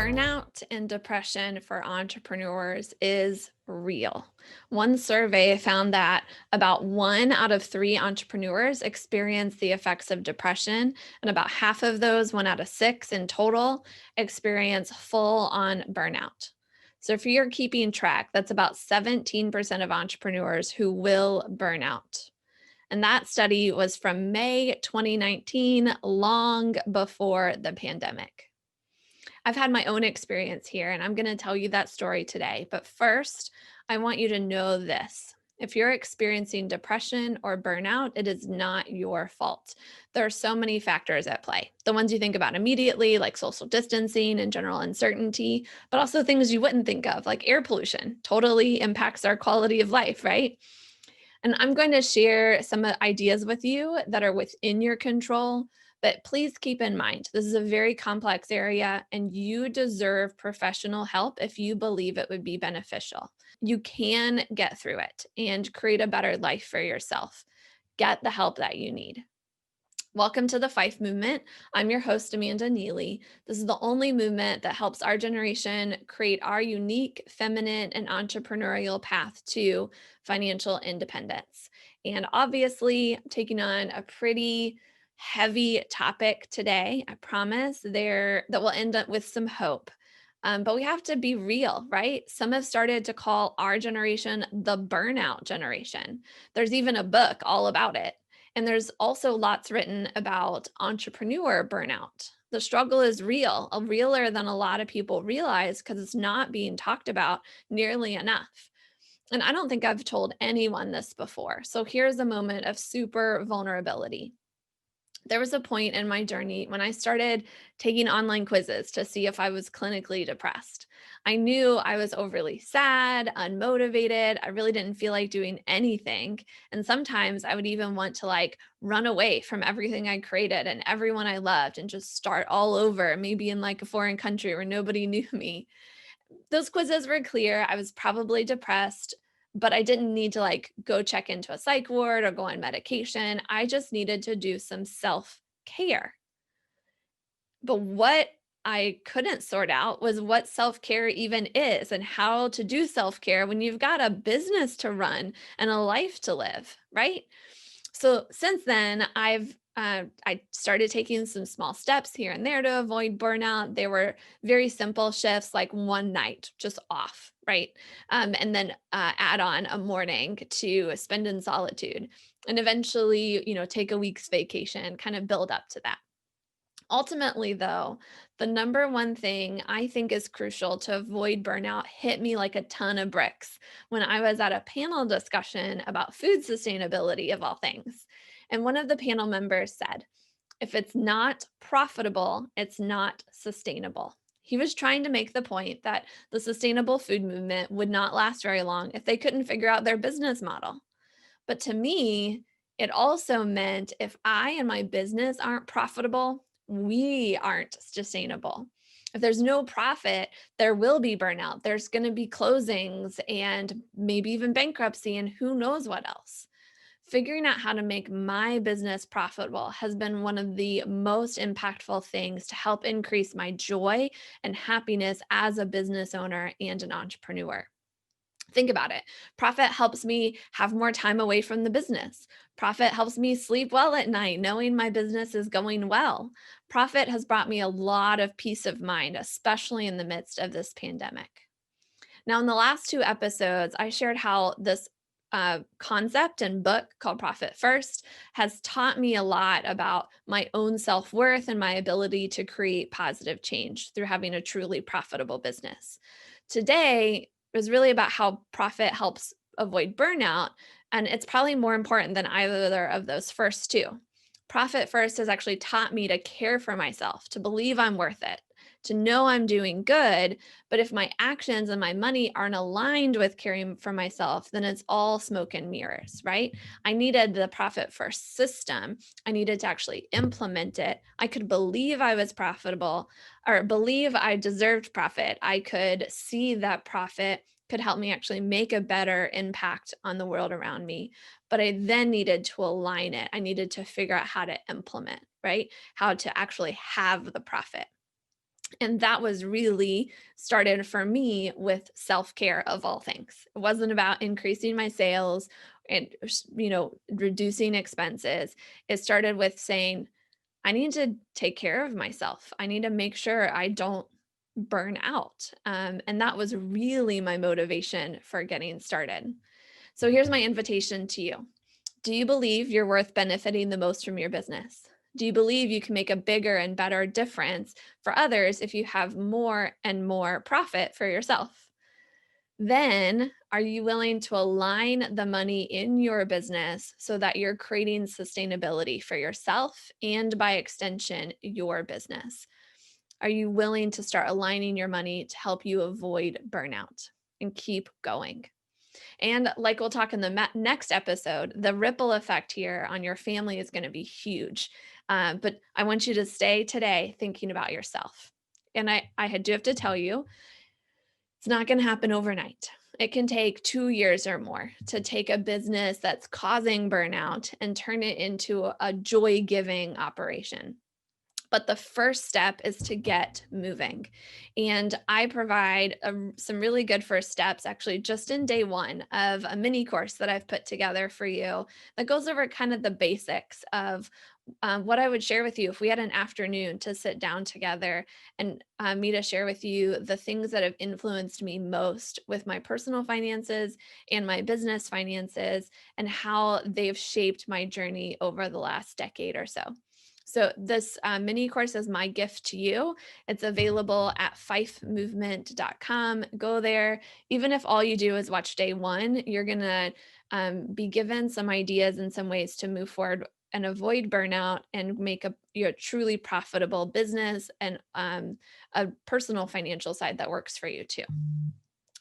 Burnout and depression for entrepreneurs is real. One survey found that about 1 out of 3 entrepreneurs experience the effects of depression, and about half of those, 1 out of 6 in total, experience full on burnout. So, if you're keeping track, that's about 17% of entrepreneurs who will burn out. And that study was from May 2019, long before the pandemic. I've had my own experience here, and I'm going to tell you that story today. But first, I want you to know this. If you're experiencing depression or burnout, it is not your fault. There are so many factors at play. The ones you think about immediately, like social distancing and general uncertainty, but also things you wouldn't think of, like air pollution, totally impacts our quality of life, right? And I'm going to share some ideas with you that are within your control. But please keep in mind, this is a very complex area and you deserve professional help if you believe it would be beneficial. You can get through it and create a better life for yourself. Get the help that you need. Welcome to the Fife Movement. I'm your host, Amanda Neely. This is the only movement that helps our generation create our unique, feminine, and entrepreneurial path to financial independence. And obviously, I'm taking on a pretty heavy topic today. I promise there that will end up with some hope. But we have to be real, right? Some have started to call our generation the burnout generation. There's even a book all about it. And there's also lots written about entrepreneur burnout. The struggle is real, realer than a lot of people realize because it's not being talked about nearly enough. And I don't think I've told anyone this before. So here's a moment of super vulnerability. There was a point in my journey when I started taking online quizzes to see if I was clinically depressed. I knew I was overly sad, unmotivated. I really didn't feel like doing anything. And sometimes I would even want to run away from everything I created and everyone I loved and just start all over, maybe in like a foreign country where nobody knew me. Those quizzes were clear. I was probably depressed, but I didn't need to go check into a psych ward or go on medication. I just needed to do some self-care. But what I couldn't sort out was what self-care even is and how to do self-care when you've got a business to run and a life to live, right? So since then, I started taking some small steps here and there to avoid burnout. They were very simple shifts, like one night just off, right? And then add on a morning to spend in solitude, and eventually, take a week's vacation, kind of build up to that. Ultimately, though, the number one thing I think is crucial to avoid burnout hit me like a ton of bricks when I was at a panel discussion about food sustainability, of all things. And one of the panel members said, if it's not profitable, it's not sustainable. He was trying to make the point that the sustainable food movement would not last very long if they couldn't figure out their business model. But to me, it also meant if I and my business aren't profitable, we aren't sustainable. If there's no profit, there will be burnout. There's going to be closings and maybe even bankruptcy and who knows what else. Figuring out how to make my business profitable has been one of the most impactful things to help increase my joy and happiness as a business owner and an entrepreneur. Think about it. Profit helps me have more time away from the business. Profit helps me sleep well at night, knowing my business is going well. Profit has brought me a lot of peace of mind, especially in the midst of this pandemic. Now, in the last 2 episodes, I shared how this concept and book called Profit First has taught me a lot about my own self worth and my ability to create positive change through having a truly profitable business. Today is really about how profit helps avoid burnout, and it's probably more important than either of those first two. Profit First has actually taught me to care for myself, to believe I'm worth it, to know I'm doing good. But if my actions and my money aren't aligned with caring for myself, then it's all smoke and mirrors, right? I needed the Profit First system. I needed to actually implement it. I could believe I was profitable or believe I deserved profit. I could see that profit could help me actually make a better impact on the world around me. But I then needed to align it. I needed to figure out how to implement, right? How to actually have the profit. And that was really started for me with self-care of all things. It wasn't about increasing my sales and, reducing expenses. It started with saying, I need to take care of myself. I need to make sure I don't burn out. And that was really my motivation for getting started. So here's my invitation to you. Do you believe you're worth benefiting the most from your business? Do you believe you can make a bigger and better difference for others if you have more and more profit for yourself? Then, are you willing to align the money in your business so that you're creating sustainability for yourself and by extension, your business? Are you willing to start aligning your money to help you avoid burnout and keep going? And like we'll talk in the next episode, the ripple effect here on your family is going to be huge. But I want you to stay today thinking about yourself. And I do have to tell you, it's not going to happen overnight. It can take 2 years or more to take a business that's causing burnout and turn it into a joy giving operation. But the first step is to get moving. And I provide some really good first steps, actually, just in day one of a mini course that I've put together for you that goes over kind of the basics of what I would share with you if we had an afternoon to sit down together and me to share with you the things that have influenced me most with my personal finances and my business finances and how they've shaped my journey over the last decade or so. So this mini course is my gift to you. It's available at fifemovement.com. Go there. Even if all you do is watch day one, you're going to be given some ideas and some ways to move forward and avoid burnout and make a your truly profitable business and a personal financial side that works for you too.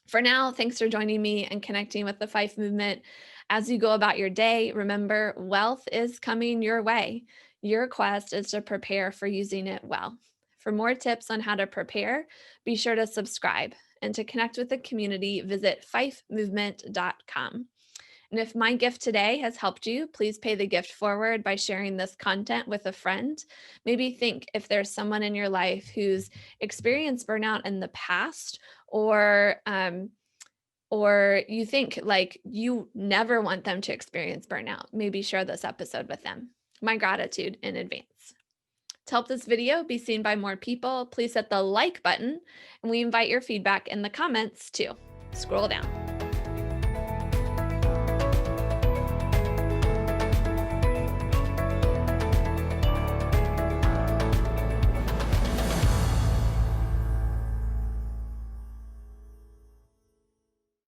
For now, thanks for joining me and connecting with the Fife Movement. As you go about your day, remember wealth is coming your way. Your quest is to prepare for using it well. For more tips on how to prepare, be sure to subscribe. And to connect with the community, visit fifemovement.com. And if my gift today has helped you, please pay the gift forward by sharing this content with a friend. Maybe think if there's someone in your life who's experienced burnout in the past, or you think like you never want them to experience burnout. Maybe share this episode with them. My gratitude in advance. To help this video be seen by more people, please hit the like button, and we invite your feedback in the comments too. Scroll down.